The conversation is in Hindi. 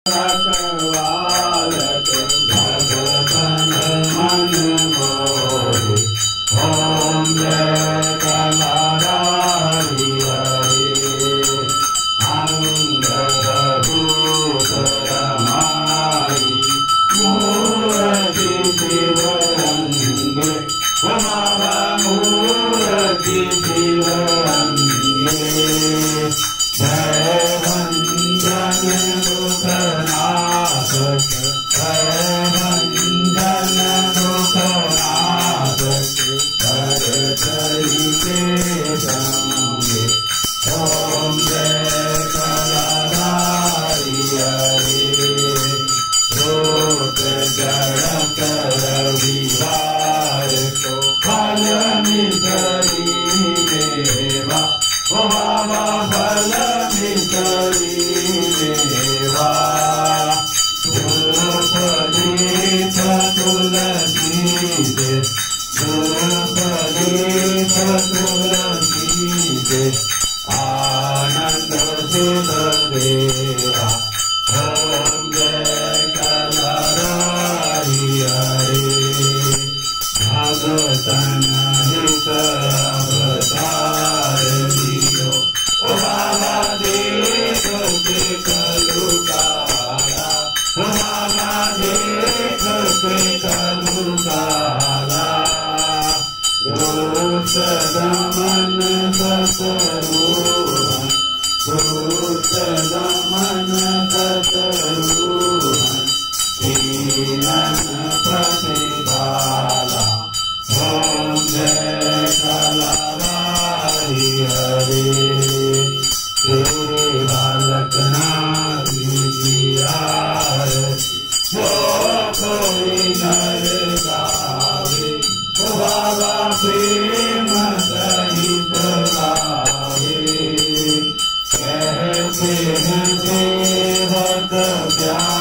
रखवालक भगतन मन मोहि। ओम जय कलाधारी हरे। अंगभूत रमाई मूर्ति शिवरंगे। मूर्ति शिवरंगे। जय भंजन दुखनाशक। जय भंजन दुखनाशक। कर चरिते जंगे। ओम जय कलाधारी हरे। रोग जड़त रविवार को फल मिसरी देवा। ओ बाबा फल मिसरी देवा। धूपदीप तुलसी दे। धूपदीप तुलसी दे। आनंद सुध देवा। ओम जय कलाधारी हरे। भगतन हित अवतार दियो। ओ बाबा देख के कलुकारा। ओ बाबा देख के कलुकारा। रोष दमन सतरूहन। रोष दमन सतरूहन। दीनन प्रतिभाला। ओम जय कलाधारी हरे। तेरे बालक नार जो कोई नर गावे। ओ बाबा प्रेम सहित गावे। कहते हैं सेवक प्यार।